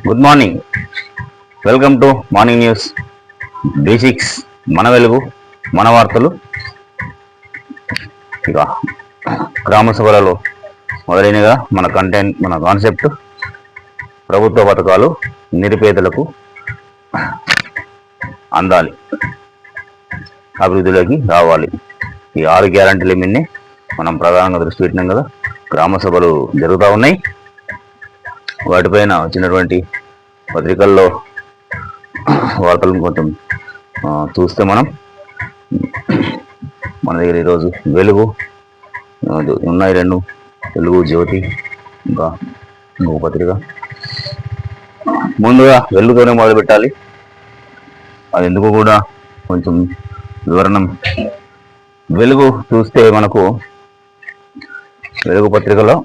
Good morning, welcome to morning news basics. మన వెలుగు, మన వార్తలు. ఇక గ్రామ సభలలో మొదలైనగా మన కంటెంట్, మన కాన్సెప్ట్ ప్రభుత్వ పథకాలు నిరుపేదలకు అందాలి, అభివృద్ధిలోకి రావాలి. ఈ 6 గ్యారంటీల మీదనే మనం ప్రధానంగా దృష్టి పెట్టినాం కదా. గ్రామ సభలు జరుగుతూ ఉన్నాయి. వాటిపైన వచ్చినటువంటి పత్రికల్లో వార్తలను కొంచెం చూస్తే మన దగ్గర ఈరోజు వెలుగు ఉన్నాయి, 2 వెలుగు, జ్యోతి, ఇంకా ఇంకొక పత్రిక. ముందుగా వెలుగుతోనే మొదలు పెట్టాలి. అది ఎందుకు కూడా కొంచెం వివరణం. వెలుగు చూస్తే మనకు వెలుగు పత్రికలో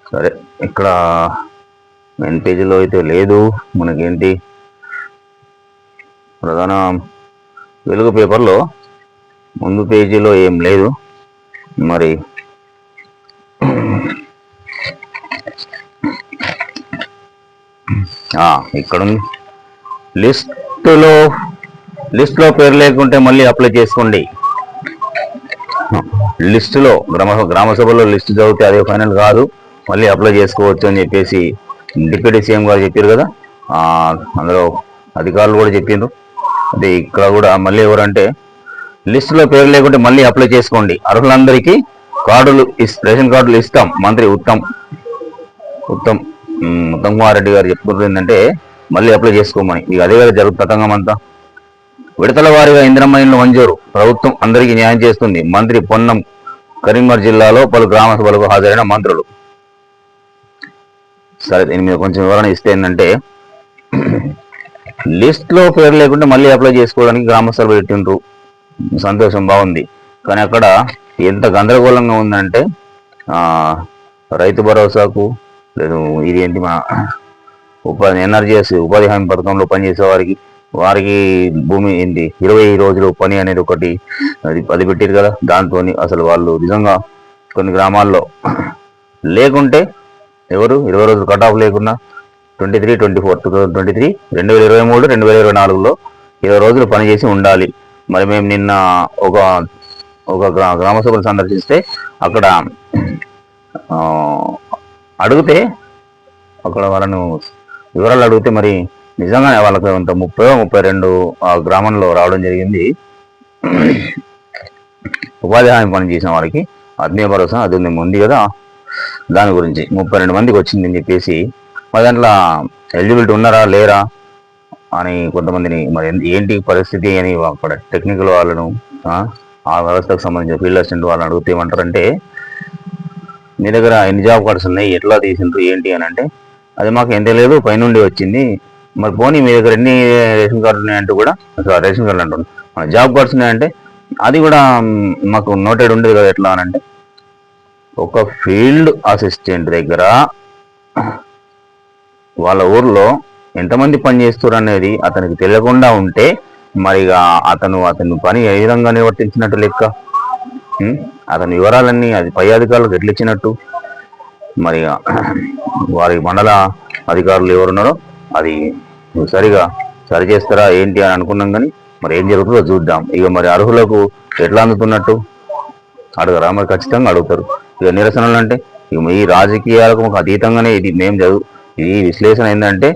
సరే, ఇక్కడ మెయిన్ పేజీలో అయితే లేదు మనకేంటి. ప్రధాన వెలుగు పేపర్లో ముందు పేజీలో ఏం లేదు. మరి ఇక్కడ లిస్టులో పేరు లేకుంటే మళ్ళీ అప్లై చేసుకోండి. లిస్టులో గ్రామ సభలో లిస్టు చదివితే అదే ఫైనల్ కాదు, మళ్ళీ అప్లై చేసుకోవచ్చు అని చెప్పేసి డిప్యూటీ సీఎం గారు చెప్పారు కదా. అందులో అధికారులు కూడా చెప్పిండ్రు. అదే ఇక్కడ కూడా మళ్ళీ ఎవరంటే లిస్టులో పేరు లేకుంటే మళ్ళీ అప్లై చేసుకోండి. అర్హులందరికీ రేషన్ కార్డులు ఇస్తాం. మంత్రి ఉత్తమ్ కుమార్ రెడ్డి గారు చెప్పుకుంటుంది ఏంటంటే మళ్ళీ అప్లై చేసుకోమని. ఇక అదే కదా జరుగుతుందంగా అంతా. విడతల వారీగా ఇందిరమ్మ ఇండ్లు మంజూరు, ప్రభుత్వం అందరికీ న్యాయం చేస్తుంది. మంత్రి పొన్నం కరీంనగర్ జిల్లాలో పలు గ్రామ సభలకు హాజరైన మంత్రులు. సరే, దీని మీద కొంచెం వివరణ ఇస్తే ఏంటంటే, లిస్ట్లో పేరు లేకుంటే మళ్ళీ అప్లై చేసుకోవడానికి గ్రామ సభ పెట్టిండ్రు, సంతోషం, బాగుంది. కానీ అక్కడ ఎంత గందరగోళంగా ఉందంటే, రైతు భరోసాకు లేదు, ఇది ఏంటి మా ఎన్ఆర్జీఎస్ ఉపాధి హామీ పథకంలో పనిచేసే వారికి భూమి ఏంటి 20 రోజులు పని అనేది ఒకటి అది పెట్టారు కదా. దాంతో అసలు వాళ్ళు నిజంగా కొన్ని గ్రామాల్లో లేకుంటే ఎవరు 20 రోజులు కట్ ఆఫ్ లేకున్నా 2023 2024లో 20 రోజులు పనిచేసి ఉండాలి. మరి మేము నిన్న ఒక గ్రామ సభను సందర్శిస్తే అక్కడ అడిగితే, అక్కడ వాళ్ళను వివరాలు అడిగితే మరి నిజంగానే వాళ్ళకి అంత 32 ఆ గ్రామంలో రావడం జరిగింది. ఉపాధి హామీ పని చేసిన వారికి ఆత్మీయ భరోసా అది ఉంది కదా, దాని గురించి 32 మందికి వచ్చిందని చెప్పేసి. మరి దాంట్లో ఎలిజిబిలిటీ ఉన్నారా లేరా అని కొంతమందిని, మరి ఏంటి పరిస్థితి అని అక్కడ టెక్నికల్ వాళ్ళను, ఆ వ్యవస్థకు సంబంధించిన ఫీల్డ్ అసిస్టెంట్ వాళ్ళని అడిగితే ఏమంటారంటే, మీ దగ్గర ఎన్ని జాబ్ కార్డ్స్ ఉన్నాయి, ఎట్లా తీసిండ్రు ఏంటి అని అంటే, అది మాకు ఎంత లేదు, పైనుండి వచ్చింది. మరి పోనీ మీ దగ్గర ఎన్ని రేషన్ కార్డులు ఉన్నాయంటూ కూడా, రేషన్ కార్డులు అంటున్నాం, మన జాబ్ కార్డ్స్ ఉన్నాయంటే అది కూడా మాకు నోటెడ్ ఉండేది కదా. ఎట్లా అని అంటే, ఒక ఫీల్డ్ అసిస్టెంట్ దగ్గర వాళ్ళ ఊర్లో ఎంతమంది పని చేస్తారు అనేది అతనికి తెలియకుండా ఉంటే మరి అతను పని ఏ విధంగా నిర్వర్తించినట్టు లెక్క. అతని వివరాలన్నీ అది పై అధికారులకు ఎట్లా ఇచ్చినట్టు. మరి వారి మండల అధికారులు ఎవరున్నారో అది సరిగా సరి చేస్తారా ఏంటి అని అనుకున్నాం. కానీ మరి ఏం జరుగుతుందో చూద్దాం. ఇక మరి అర్హులకు ఎట్లా అందుతున్నట్టు అడగరా? మరి ఖచ్చితంగా అడుగుతారు. ఇక నిరసనలు అంటే ఇక ఈ రాజకీయాలకు అతీతంగానే ఈ విశ్లేషణ ఏంటంటే,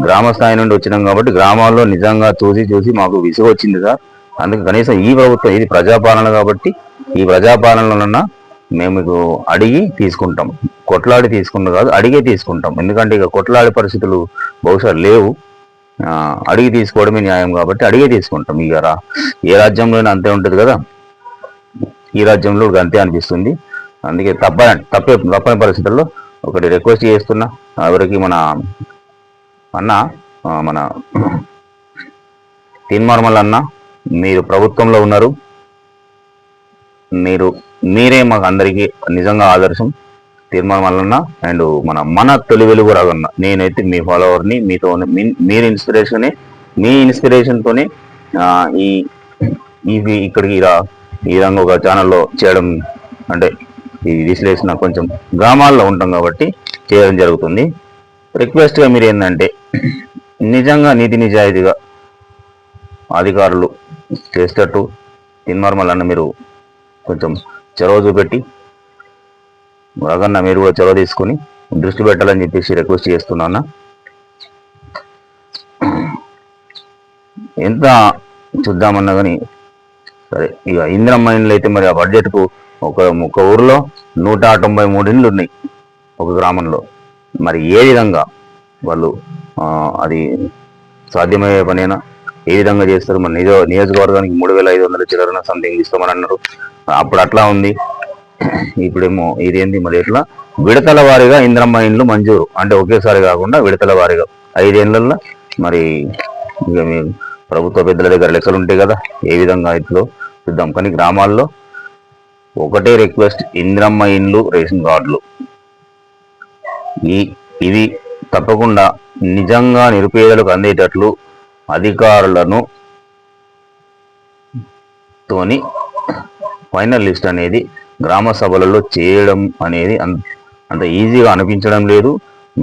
గ్రామ స్థాయి నుండి వచ్చినాం కాబట్టి గ్రామాల్లో నిజంగా చూసి మాకు విసుగు వచ్చింది సార్. అందుకే కనీసం ఈ ప్రభుత్వం ఇది ప్రజాపాలన కాబట్టి ఈ ప్రజాపాలనలన్నా మేము మీకు అడిగి తీసుకుంటాం, కొట్లాడి తీసుకుంటాం కాదు, అడిగే తీసుకుంటాం. ఎందుకంటే ఇక కొట్లాడే పరిస్థితులు బహుశా లేవు. అడిగి తీసుకోవడమే న్యాయం కాబట్టి అడిగే తీసుకుంటాం. ఇక ఏ రాజ్యంలోనే అంతే ఉంటుంది కదా, ఈ రాజ్యంలో అంతే అనిపిస్తుంది. అందుకే తప్పని పరిస్థితుల్లో ఒకటి రిక్వెస్ట్ చేస్తున్నా, ఎవరికి మన తీన్మార్మల్ అన్న, మీరు ప్రభుత్వంలో ఉన్నారు, మీరే మాకు అందరికీ నిజంగా ఆదర్శం. తీర్మార్మల్ అన్న అండ్ మన తొలి వెలుగు రాగన్న, నేనైతే మీ ఫాలోవర్ని, మీతో మీరు మీ ఇన్స్పిరేషన్తోనే ఇక్కడికి ఈ విధంగా ఒక ఛానల్లో చేయడం అంటే ఈ విశ్లేషణ కొంచెం గ్రామాల్లో ఉంటాం కాబట్టి చేయడం జరుగుతుంది. రిక్వెస్ట్గా మీరు ఏంటంటే నిజంగా నీతి నిజాయితీగా అధికారులు చేసేటట్టు తిన్మార్మల్ అన్న మీరు కొంచెం చొరవ చూపెట్టి బాగన్నా మీరు కూడా చొరవ తీసుకొని దృష్టి పెట్టాలని చెప్పేసి రిక్వెస్ట్ చేస్తున్నా. ఎంత చూద్దామన్నా కానీ సరే, ఇక ఇందిరమ్మ ఇండ్లు అయితే మరి ఆ బడ్జెట్కు ఒక ఊరిలో 193 ఇండ్లు ఉన్నాయి ఒక గ్రామంలో. మరి ఏ విధంగా వాళ్ళు అది సాధ్యమయ్యే పనేనా? ఏ విధంగా చేస్తారు? మన నియోజకవర్గానికి 3500 చిల్లరన సంథింగ్ ఇస్తామని అన్నారు. అప్పుడు అట్లా ఉంది, ఇప్పుడేమో ఇదేంటి మరి ఎట్లా? విడతల వారీగా ఇందిరమ్మ ఇండ్లు మంజూరు అంటే ఒకేసారి కాకుండా విడతల వారీగా 5 ఏళ్ళల్లో. మరి ఇక మీ ప్రభుత్వ పెద్దల దగ్గర లెక్కలు ఉంటాయి కదా, ఏ విధంగా ఇట్లో చూద్దాం. కానీ గ్రామాల్లో ఒకటే రిక్వెస్ట్, ఇందిరమ్మ ఇండ్లు రేషన్ కార్డులు ఇవి తప్పకుండా నిజంగా నిరుపేదలకు అందేటట్లు అధికారులను తోని ఫైనల్ లిస్ట్ అనేది గ్రామ సభలలో చేయడం అనేది అంత ఈజీగా అనిపించడం లేదు.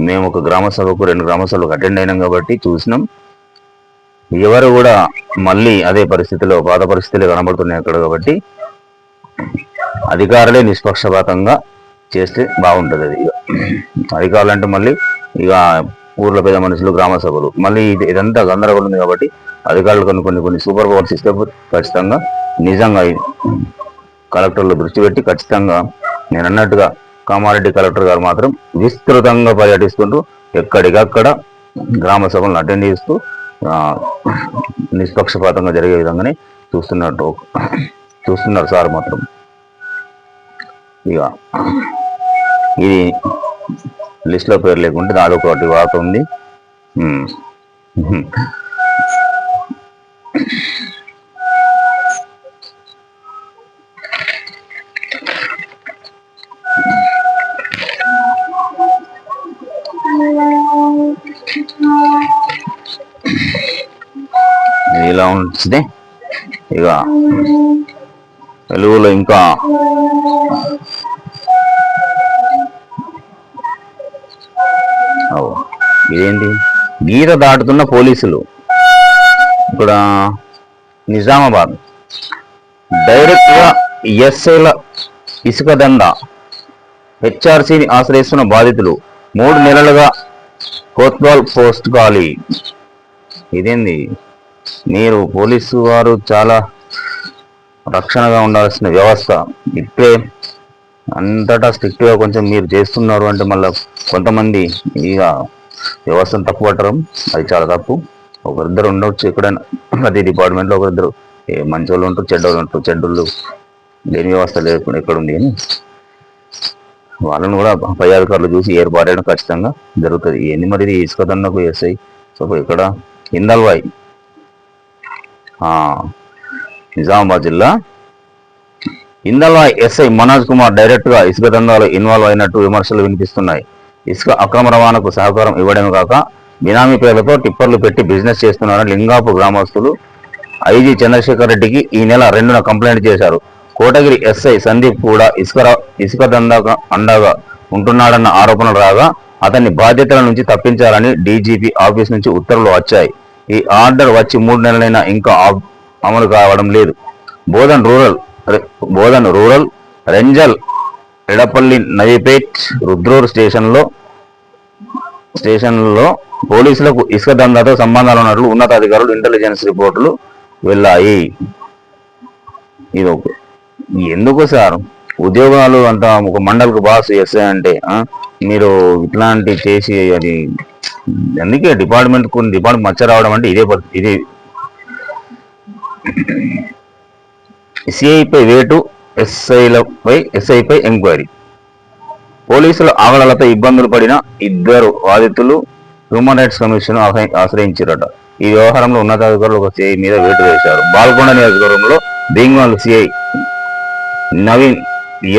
మేము ఒక గ్రామ సభకు 2 గ్రామ సభలకు అటెండ్ అయినాం కాబట్టి చూసినాం. ఎవరు కూడా మళ్ళీ అదే పరిస్థితిలో పాత పరిస్థితులు కనబడుతున్నాయి అక్కడ. కాబట్టి అధికారులే నిష్పక్షపాతంగా చేస్తే బాగుంటుంది. అది అధికారులు అంటే మళ్ళీ ఇక ఊర్లో పెద్ద మనుషులు, గ్రామ సభలు, మళ్ళీ ఇదంతా గందరగోళం ఉంది. కాబట్టి అధికారులు కొన్ని సూపర్ పవర్స్ ఇస్తే ఖచ్చితంగా నిజంగా కలెక్టర్లు దృష్టి పెట్టి ఖచ్చితంగా నేను అన్నట్టుగా కామారెడ్డి కలెక్టర్ గారు మాత్రం విస్తృతంగా పర్యటిస్తుంటూ ఎక్కడికక్కడ గ్రామ సభలను అటెండ్ చేస్తూ నిష్పక్షపాతంగా జరిగే విధంగానే చూస్తున్నారు సార్ మాత్రం. ఇక ఇది లిస్ట్లో పేరు లేకుంటే నాదొకటి వార్త ఉంది. ఇలా ఉంటుంది. ఇక తెలుగులో ఇంకా ఇదేంటి, గీత దాటుతున్న పోలీసులు. ఇక్కడ నిజామాబాద్ డైరెక్ట్గా ఎస్ఐల ఇసుక దందా, హెచ్ఆర్సీని ఆశ్రయిస్తున్న బాధితులు. 3 నెలలుగా కోత్వాల్ పోస్ట్ ఖాళీ. ఇదేంది, మీరు పోలీసు వారు చాలా రక్షణగా ఉండాల్సిన వ్యవస్థ ఇప్పుడే అంతటా స్ట్రిక్ట్గా కొంచెం మీరు చేస్తున్నారు అంటే మళ్ళీ కొంతమంది ఇక వ్యవస్థను తప్పు పట్టడం అది చాలా తప్పు. ఒకరిద్దరు ఉండవచ్చు ఎక్కడైనా, ప్రతి డిపార్ట్మెంట్లో ఒకరిద్దరు మంచి వాళ్ళు ఉంటారు, చెడ్డోళ్ళు ఉంటారు. చెడ్డోళ్ళు లేని వ్యవస్థ లేకుండా ఎక్కడుంది అని వాళ్ళని కూడా పై అధికారులు చూసి ఏర్పాటైన ఖచ్చితంగా జరుగుతుంది. ఎన్ని మరి ఇసుక దండకు ఎస్ఐ సో ఇక్కడ హిందల్వాయ్ నిజామాబాద్ జిల్లా హిందల్వాయ్ ఎస్ఐ మనోజ్ కుమార్ డైరెక్ట్గా ఇసుక దందాలో ఇన్వాల్వ్ అయినట్టు విమర్శలు వినిపిస్తున్నాయి. ఇసుక అక్రమ రవాణాకు సహకారం ఇవ్వడమే కాక బినామీ పేర్లతో టిప్పర్లు పెట్టి బిజినెస్ చేస్తున్నారని లింగాపూర్ గ్రామస్తులు ఐజీ చంద్రశేఖర్ రెడ్డికి ఈ నెల 2న కంప్లైంట్ చేశారు. కోటగిరి ఎస్ఐ సందీప్ కూడా ఇసుక దందాకు అండగా ఉంటున్నాడన్న ఆరోపణలు రాగా అతన్ని బాధ్యతల నుంచి తప్పించాలని డీజీపీ ఆఫీస్ నుంచి ఉత్తర్వులు వచ్చాయి. ఈ ఆర్డర్ వచ్చి 3 నెలలైనా ఇంకా అమలు కావడం లేదు. బోధన్ రూరల్ రెంజల్ ఎడపల్లి నవీపేట్ రుద్రూర్ స్టేషన్లో పోలీసులకు ఇసుక దందాతో సంబంధాలు ఉన్నట్లు ఉన్నతాధికారులు ఇంటెలిజెన్స్ రిపోర్టులు వెళ్ళాయి. ఇది ఎందుకు సార్ ఉద్యోగాలు అంతా ఒక మండలికి బాస్ ఎస్ఐ అంటే మీరు ఇట్లాంటి చేసి అది అందుకే డిపార్ట్మెంట్ మచ్చ రావడం అంటే ఇదే సిఐపై వేటు, ఎస్ఐపై ఎంక్వైరీ. పోలీసుల ఆగడాలతో ఇబ్బందులు పడిన 2 బాధితులు హ్యూమన్ రైట్స్ కమిషన్ ఆశ్రయించారట. ఈ వ్యవహారంలో ఉన్నతాధికారులు ఒక సిఐ మీద వేటు వేశారు. బాల్కొండ నియోజకవర్గంలో భీమ్గల్ సిఐ నవీన్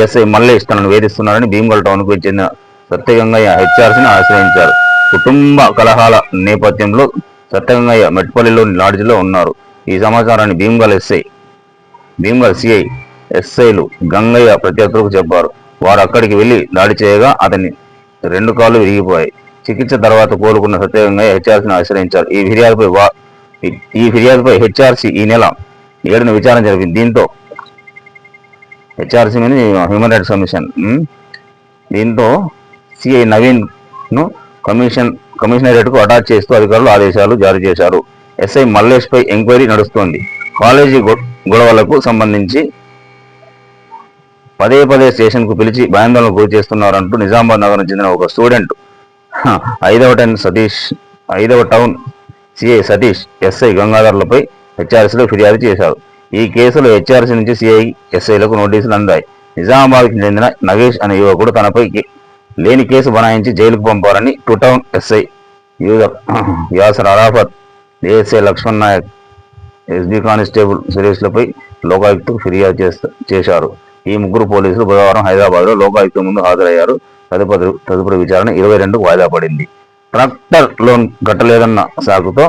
ఎస్ఐ మల్లేష్ తనను వేధిస్తున్నారని భీమ్గల్ టౌన్కు చెందిన సత్యగంగయ్య హెచ్ఆర్సీని ఆశ్రయించారు. కుటుంబ కలహాల నేపథ్యంలో సత్యగంగయ్య మెట్పల్లిలోని లాడ్జిలో ఉన్నారు. ఈ సమాచారాన్ని భీమ్గల్ సిఐ ఎస్ఐలు గంగయ్య ప్రత్యర్థులకు చెప్పారు. వారు అక్కడికి వెళ్లి దాడి చేయగా అతని 2 కాళ్ళు విరిగిపోయాయి. చికిత్స తర్వాత కోలుకున్న సత్యగంగయ్య హెచ్ఆర్సీని ఆశ్రయించారు. ఈ ఫిర్యాదుపై హెచ్ఆర్సీ ఈ నెల 7న విచారణ జరిపింది. దీంతో హెచ్ఆర్సీ మీద హ్యూమన్ రైట్స్ కమిషన్ దీంతో సిఐ నవీన్ ను కమిషనరేట్కు అటాచ్ చేస్తూ అధికారులు ఆదేశాలు జారీ చేశారు. ఎస్ఐ మల్లేష్ పై ఎంక్వైరీ నడుస్తోంది. కాలేజీ గొడవలకు సంబంధించి పదే స్టేషన్కు పిలిచి భయాందోళనకు గురి చేస్తున్నారంటూ నిజామాబాద్ నగరం చెందిన ఒక స్టూడెంట్ 5వ టౌన్ సిఐ సతీష్, ఎస్ఐ గంగాధర్లపై హెచ్ఆర్సీలో ఫిర్యాదు చేశారు. ఈ కేసులో హెచ్ఆర్సీ నుంచి సిఐ, ఎస్ఐలకు నోటీసులు అందాయి. నిజామాబాద్కి చెందిన నగేష్ అనే యువకుడు తనపై లేని కేసు బనాయించి జైలుకు పంపారని 2 town SI Yasar Arafat, ASI Lakshman Nayak, SB constable సురేష్లపై లోకాయుక్తకు ఫిర్యాదు చేశారు. ఈ ముగ్గురు పోలీసులు బుధవారం హైదరాబాద్లో లోకాయుక్త ముందు హాజరయ్యారు. తదుపరి విచారణ 22కు వాయిదా పడింది. ట్రాక్టర్ లోన్ కట్టలేదన్న సాకుతో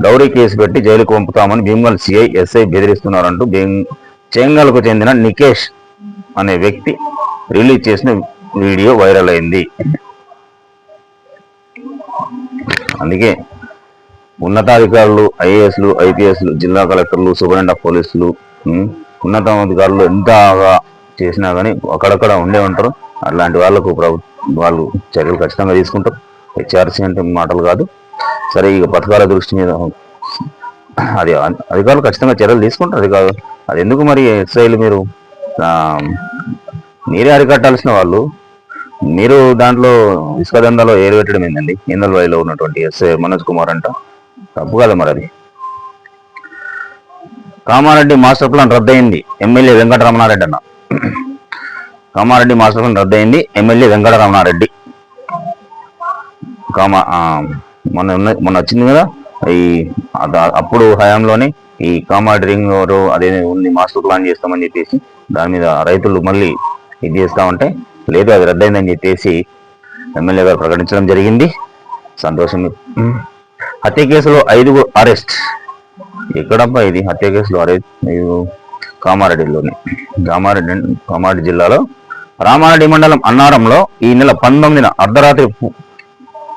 డౌరీ కేసు పెట్టి జైలుకు పంపుతామని భీమ్గల్ సిఐ, ఎస్ఐ బెదిరిస్తున్నారంటూ చెంగల్కు చెందిన నికేష్ అనే వ్యక్తి రిలీజ్ చేసిన వీడియో వైరల్ అయింది. అందుకే ఉన్నతాధికారులు, ఐఏఎస్లు, ఐపీఎస్లు, జిల్లా కలెక్టర్లు, సూపరింటెండెంట్ ఆఫ్ పోలీసులు, ఉన్నతాధికారులు ఎంతగా చేసినా కానీ అక్కడక్కడ ఉండే ఉంటారు. అట్లాంటి వాళ్ళకు వాళ్ళు చర్యలు ఖచ్చితంగా తీసుకుంటారు. హెచ్ఆర్సీ అంటే మాటలు కాదు. సరే, ఇక పథకాల దృష్టి మీద అది అధికారులు ఖచ్చితంగా చర్యలు తీసుకుంటారు. అది కాదు, అది ఎందుకు మరి ఎస్ఐలు మీరే అరికట్టాల్సిన వాళ్ళు, మీరు దాంట్లో ఇసుక దందాలో ఏరుపెట్టడం ఏంటండి? ఇందల్వాయిలో ఉన్నటువంటి ఎస్ఐ మనోజ్ కుమార్ అంట, తప్పు కదా మరి అది. కామారెడ్డి మాస్టర్ ప్లాన్ రద్దయింది, ఎమ్మెల్యే వెంకటరమణారెడ్డి అన్న. కామారెడ్డి మాస్టర్ ప్లాన్ రద్దయింది, ఎమ్మెల్యే వెంకటరమణారెడ్డి. మొన్న వచ్చింది కదా, అప్పుడు హయాంలోనే ఈ కామారెడ్డి రింగ్ రోడ్డు అదే ఉంది, మాస్టర్ ప్లాన్ చేస్తామని చెప్పేసి దాని మీద రైతులు మళ్ళీ ఇది చేస్తా ఉంటే లేదు, అది రద్దయిందని చెప్పేసి ఎమ్మెల్యే గారు ప్రకటించడం జరిగింది. సంతోషం. హత్య కేసులో 5 అరెస్ట్. ఎక్కడబ్బా ఇది హత్య కేసులో అరెస్ట్? కామారెడ్డిలోని కామారెడ్డి జిల్లాలో రామారెడ్డి మండలం అన్నారంలో ఈ నెల 19న అర్ధరాత్రి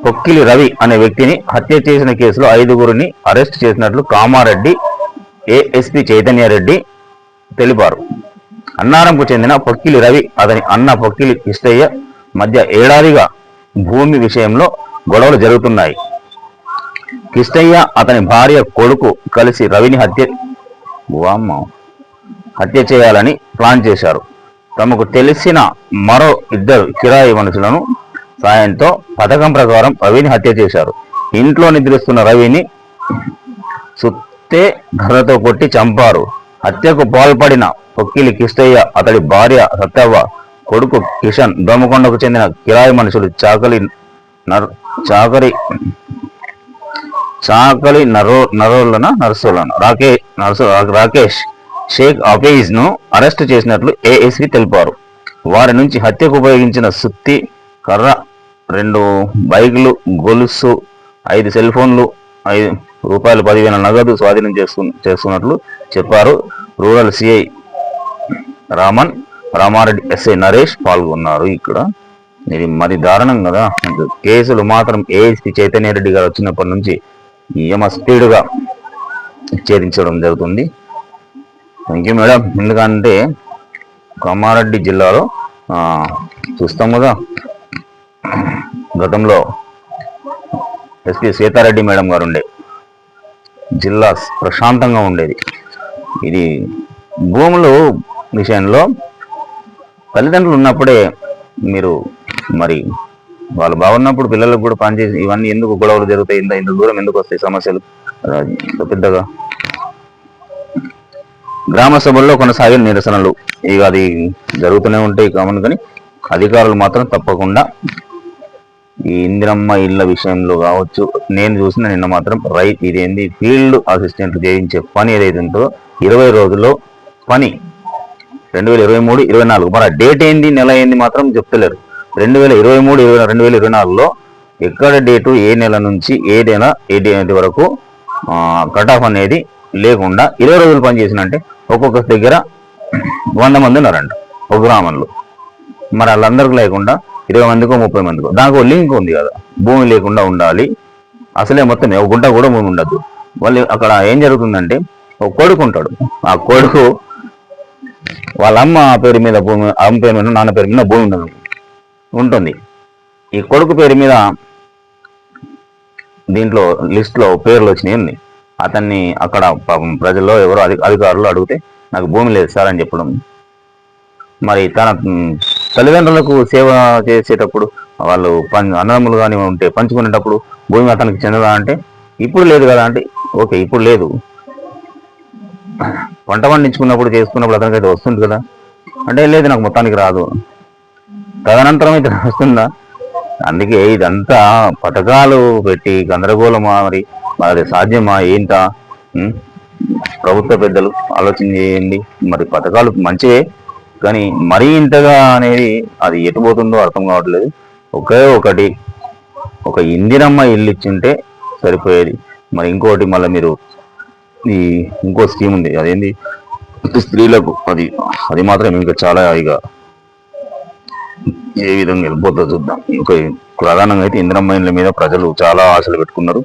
పొక్కిలి రవి అనే వ్యక్తిని హత్య చేసిన కేసులో 5గురిని అరెస్ట్ చేసినట్లు కామారెడ్డి ఏఎస్పీ చైతన్యారెడ్డి తెలిపారు. అన్నారంకు చెందిన పొక్కిలి రవి, అతని అన్న పొక్కిలి కిష్టయ్య మధ్య ఏడాదిగా భూమి విషయంలో గొడవలు జరుగుతున్నాయి. కిష్టయ్య, అతని భార్య, కొడుకు కలిసి రవిని హత్య చేయాలని ప్లాన్ చేశారు. తమకు తెలిసిన మరో 2 కిరాయి మనుషులను సాయంతో పథకం ప్రకారం రవిని హత్య చేశారు. ఇంట్లో నిద్రిస్తున్న రవిని సుత్తే ధరతో కొట్టి చంపారు. హత్యకు పాల్పడిన పొక్కిలి కిష్టయ్య, అతడి భార్య సత్యవ్వ, కొడుకు కిషన్, దోమకొండకు చెందిన కిరాయి మనుషులు రాకేష్ షేక్ హఫీజ్ ను అరెస్టు చేసినట్లు ఏఎస్పీ తెలిపారు. వారి నుంచి హత్యకు ఉపయోగించిన సుత్తి కర్ర, 2 బైకులు, గొలుసు, 5 సెల్ ఫోన్లు, ₹10,000 నగదు స్వాధీనం చేసుకున్నట్లు చెప్పారు. Rural CI Raman, Ramareddy SI Naresh పాల్గొన్నారు. ఇక్కడ ఇది మరి దారుణం కదా. కేసులు మాత్రం ఏఎస్పీ చైతన్యారెడ్డి గారు వచ్చినప్పటి నుంచి స్పీడ్గా ఛేదించడం జరుగుతుంది. Thank you madam. ఎందుకంటే కామారెడ్డి జిల్లాలో చూస్తాం కదా, గతంలో ఎస్పీ సీతారెడ్డి మేడం గారు ఉండే, జిల్లా ప్రశాంతంగా ఉండేది. ఇది భూములు విషయంలో తల్లిదండ్రులు ఉన్నప్పుడే మీరు మరి వాళ్ళు బాగున్నప్పుడు పిల్లలకు కూడా పనిచేసి ఇవన్నీ ఎందుకు గొడవలు జరుగుతాయి, ఇంత దూరం ఎందుకు వస్తాయి సమస్యలు పెద్దగా. గ్రామ సభల్లో కొనసాగిన నిరసనలు ఇక అది జరుగుతూనే ఉంటాయి కామన్. కానీ అధికారులు మాత్రం తప్పకుండా ఈ ఇందిరమ్మ ఇళ్ల విషయంలో కావచ్చు, నేను చూసిన నిన్న మాత్రం ఇదేంది ఫీల్డ్ అసిస్టెంట్లు చేయించే పని ఏదైతే ఉంటుందో 20 రోజుల్లో పని 2023-24 మరి డేట్ ఏంది, నెల ఏంది మాత్రం చెప్తలేరు. 2023-2024లో ఎక్కడ డేటు, ఏ నెల నుంచి ఏ నెల ఏ డేట్ వరకు కట్ ఆఫ్ అనేది లేకుండా 20 రోజులు పని చేసినంటే ఒక్కొక్క దగ్గర 100 మంది ఉన్నారంట ఒక గ్రామంలో. మరి వాళ్ళందరికీ లేకుండా 20 మందికో 30 మందికో దానికి లింక్ ఉంది కదా, భూమి లేకుండా ఉండాలి, అసలే మొత్తం ఒక గుంట కూడా భూమి ఉండద్దు. వాళ్ళు అక్కడ ఏం జరుగుతుందంటే ఒక కొడుకు ఉంటాడు, ఆ కొడుకు వాళ్ళ అమ్మ పేరు మీద భూమి, అమ్మ పేరు మీద నాన్న పేరు మీద భూమి ఉంటుంది. ఈ కొడుకు పేరు మీద దీంట్లో లిస్ట్లో పేర్లు వచ్చినాయి. అతన్ని అక్కడ ప్రజల్లో ఎవరో అధికారులు అడిగితే నాకు భూమి లేదు సార్ అని చెప్పడం. మరి తన తల్లిదండ్రులకు సేవ చేసేటప్పుడు వాళ్ళు అన్నదమ్ములు కానీ ఉంటే పంచుకునేటప్పుడు భూమి అతనికి చెందదా అంటే ఇప్పుడు లేదు కదా అంటే ఓకే ఇప్పుడు లేదు, పంట పండించుకున్నప్పుడు చేసుకున్నప్పుడు అతనికైతే వస్తుంది కదా అంటే లేదు నాకు మొత్తానికి రాదు, తదనంతరం అయితే వస్తుందా? అందుకే ఇదంతా పథకాలు పెట్టి గందరగోళం, మరి అది సాధ్యమా ఏంటా? ప్రభుత్వ పెద్దలు ఆలోచన చేయండి. మరి పథకాలు మంచివే కానీ మరీ ఇంతగా అనేది అది ఎటుపోతుందో అర్థం కావట్లేదు. ఒకే ఒకటి ఒక ఇందిరమ్మ ఇల్లు ఇచ్చింటే సరిపోయేది. మరి ఇంకోటి మళ్ళీ మీరు ఈ ఇంకో స్కీమ్ ఉంది, అదేంటి స్త్రీలకు, అది మాత్రం ఇంకా చాలా ఇక ఏ విధంగా వెళ్ళిపోతుందో చూద్దాం. ఇంకా ప్రధానంగా అయితే ఇందిరమ్మ ఇళ్ళ మీద ప్రజలు చాలా ఆశలు పెట్టుకున్నారు.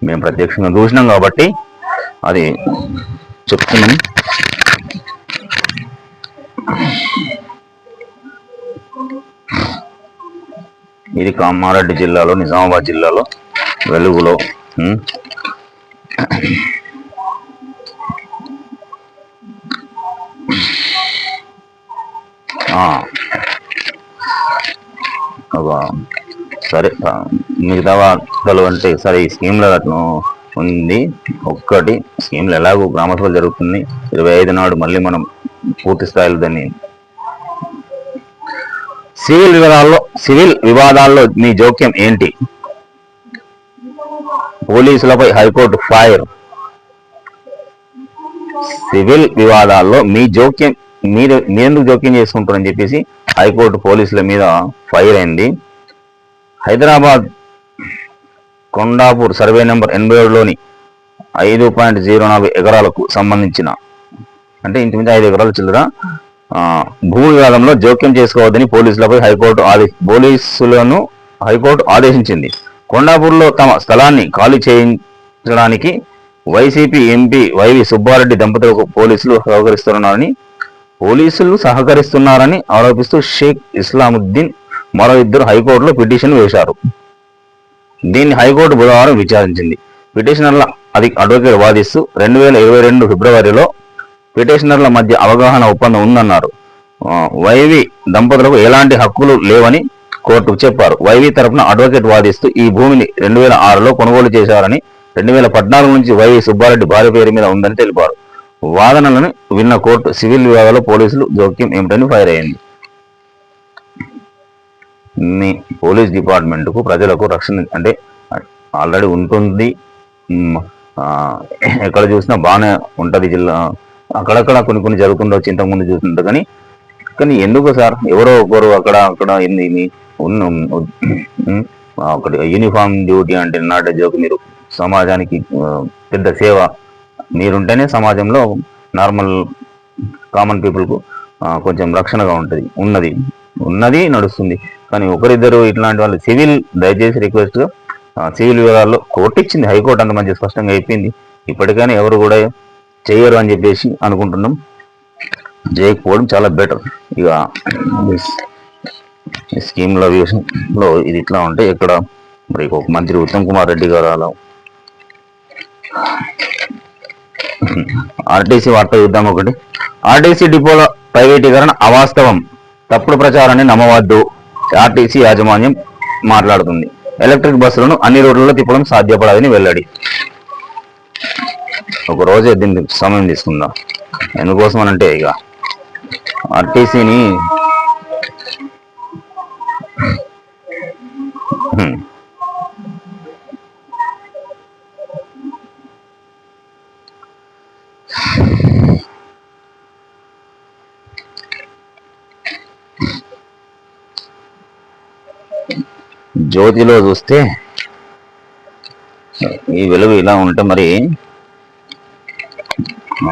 మేము ప్రత్యక్షంగా చూసినాం కాబట్టి అది చెప్తున్నాం. ఇది కామారెడ్డి జిల్లాలో, నిజామాబాద్ జిల్లాలో వెలుగులో సరే మిగతా వార్తలు అంటే సరే ఈ స్కీమ్లో ఉంది. ఒక్కటి స్కీమ్లు ఎలాగో గ్రామసభలు జరుగుతుంది 25 నాడు మళ్ళీ మనం పూర్తి స్థాయిలో దాన్ని సివిల్ వివాదాల్లో మీ జోక్యం ఏంటి? పోలీసులపై హైకోర్టు ఫైర్. సివిల్ వివాదాల్లో మీ జోక్యం మీరెందుకు జోక్యం చేసుకుంటారని చెప్పేసి హైకోర్టు పోలీసుల మీద ఫైర్ అయింది. హైదరాబాద్ కొండాపూర్ సర్వే నెంబర్ 87లోని 5.04 ఎకరాలకు సంబంధించిన అంటే ఇంచుమించు 5 ఎకరాల చిల్లర భూ వివాదంలో జోక్యం చేసుకోవద్దని పోలీసులపై హైకోర్టు ఆదేశించింది. కొండాపూర్లో తమ స్థలాన్ని ఖాళీ చేయించడానికి వైసీపీ ఎంపీ వైవి సుబ్బారెడ్డి దంపతులకు పోలీసులు సహకరిస్తున్నారని ఆరోపిస్తూ షేక్ ఇస్లాముద్దీన్ మరో ఇద్దరు హైకోర్టులో పిటిషన్ వేశారు. దీన్ని హైకోర్టు బుధవారం విచారించింది. పిటిషనర్ల అడ్వకేట్ వాదిస్తూ 2022 ఫిబ్రవరిలో పిటిషనర్ల మధ్య అవగాహన ఒప్పందం ఉందన్నారు. వైవి దంపతులకు ఎలాంటి హక్కులు లేవని కోర్టుకు చెప్పారు. వైవి తరపున అడ్వకేట్ వాదిస్తూ ఈ భూమిని 2006లో కొనుగోలు చేశారని, 2014 నుంచి వైవి సుబ్బారెడ్డి భార్య పేరు మీద ఉందని తెలిపారు. వాదనలను విన్న కోర్టు సివిల్ వివాదాల్లో పోలీసులు జోక్యం ఏమిటని ఫైర్ అయింది. మీ పోలీస్ డిపార్ట్మెంట్కు ప్రజలకు రక్షణ అంటే ఆల్రెడీ ఉంటుంది, ఎక్కడ చూసినా బాగానే ఉంటుంది. జిల్లా అక్కడక్కడ కొన్ని జరుగుతుండొచ్చు, ఇంతకుముందు చూస్తుంటే కానీ ఎందుకు సార్ ఎవరో ఒకరు అక్కడ ఒకటి యూనిఫామ్ డ్యూటీ అంటే నాటే జోకు. మీరు సమాజానికి పెద్ద సేవ మీరుంటేనే సమాజంలో నార్మల్ కామన్ పీపుల్కు కొంచెం రక్షణగా ఉంటుంది. ఉన్నది నడుస్తుంది. కానీ ఒకరిద్దరు ఇట్లాంటి వాళ్ళు దయచేసి రిక్వెస్ట్గా సివిల్ వివరాల్లో కోర్టు ఇచ్చింది, హైకోర్టు అంత మంచి స్పష్టంగా అయిపోయింది. ఇప్పటికైనా ఎవరు కూడా చేయరు అని చెప్పేసి అనుకుంటున్నాం. చేయకపోవడం చాలా బెటర్. ఇక స్కీమ్ల విషయంలో ఇది ఇట్లా ఉంటే ఇక్కడ మరి ఒక మంత్రి ఉత్తమ్ కుమార్ రెడ్డి గారు అలా ఆర్టీసీ వార్త చూద్దాం. ఒకటి, ఆర్టీసీ డిపోల ప్రైవేటీకరణ అవాస్తవం, తప్పుడు ప్రచారాన్ని నమ్మవద్దు. ఆర్టీసీ యాజమాన్యం మాట్లాడుతుంది. ఎలక్ట్రిక్ బస్సులను అన్ని రోడ్లలో తిప్పడం సాధ్యపడదని వెల్లడి. ఒక రోజే దీనికి సమయం తీసుకుందాం. ఎందుకోసం అనంటే ఇక ఆర్టీసీని జ్యోతిలో చూస్తే ఈ వెలుగు ఇలా ఉంటే మరి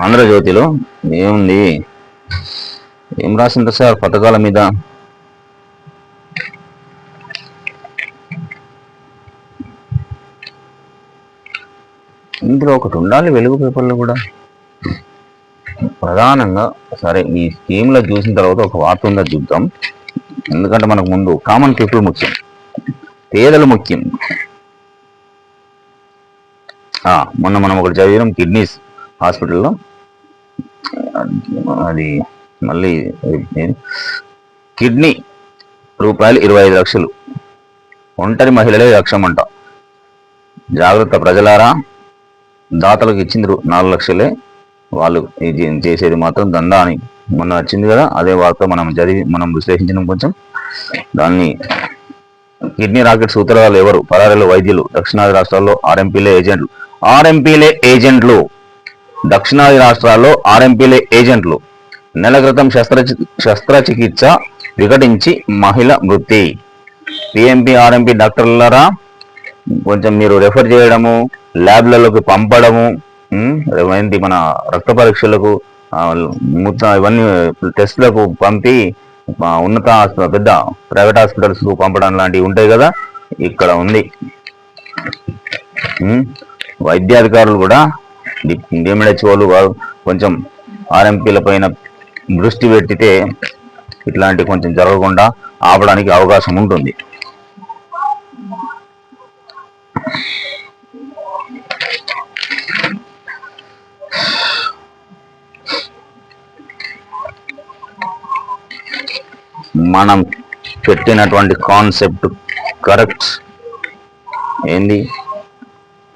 ఆంధ్రజ్యోతిలో ఏముంది, ఏం రాసింది సార్ పథకాల మీద? ఇందులో ఒకటి ఉండాలి వెలుగు పేపర్లో కూడా ప్రధానంగా. సరే, ఈ స్కీమ్లో చూసిన తర్వాత ఒక వార్త ఉందో చూద్దాం. ఎందుకంటే మనకు ముందు కామన్ పీపుల్ ముఖ్యం, పేదలు ముఖ్యం. మొన్న మనం ఒకటి చదివినాం కిడ్నీస్ హాస్పిటల్లో. అది మళ్ళీ కిడ్నీ రూపాయలు 25 లక్షలు, ఒంటరి మహిళలే లక్ష్యం అంట. జాగ్రత్త ప్రజలారా, దాతలకు ఇచ్చింది 4 లక్షలే, వాళ్ళు చేసేది మాత్రం దందా అని మొన్న వచ్చింది కదా. అదే వార్త మనం చదివి మనం విశ్లేషించినాం కొంచెం. దాన్ని కిడ్నీ రాకెట్ సూత్రాలు ఎవరు? పరారీలో వైద్యులు. దక్షిణాది రాష్ట్రాల్లో ఆర్ఎంపీలే ఏజెంట్లు. దక్షిణాది రాష్ట్రాల్లో ఆర్ఎంపీలే ఏజెంట్లు. నెల క్రితం శస్త్రచికిత్స వికటించి మహిళ మృతి. పిఎంపీ ఆర్ఎంపీ డాక్టర్లరా, కొంచెం మీరు రెఫర్ చేయడము, ల్యాబ్లలోకి పంపడము, ఏంటి మన రక్త పరీక్షలకు, ఇవన్నీ టెస్ట్లకు పంపి ఉన్నత పెద్ద ప్రైవేట్ హాస్పిటల్స్ కు పంపడం లాంటివి ఉంటాయి కదా. ఇక్కడ ఉంది. వైద్యాధికారులు కూడా డిఎంహెచ్ఓలు కొంచెం ఆర్ఎంపీల పైన దృష్టి పెట్టితే ఇట్లాంటి కొంచెం జరగకుండా ఆపడానికి అవకాశం ఉంటుంది. మనం పెట్టినటువంటి కాన్సెప్ట్ కరెక్ట్. ఏంది?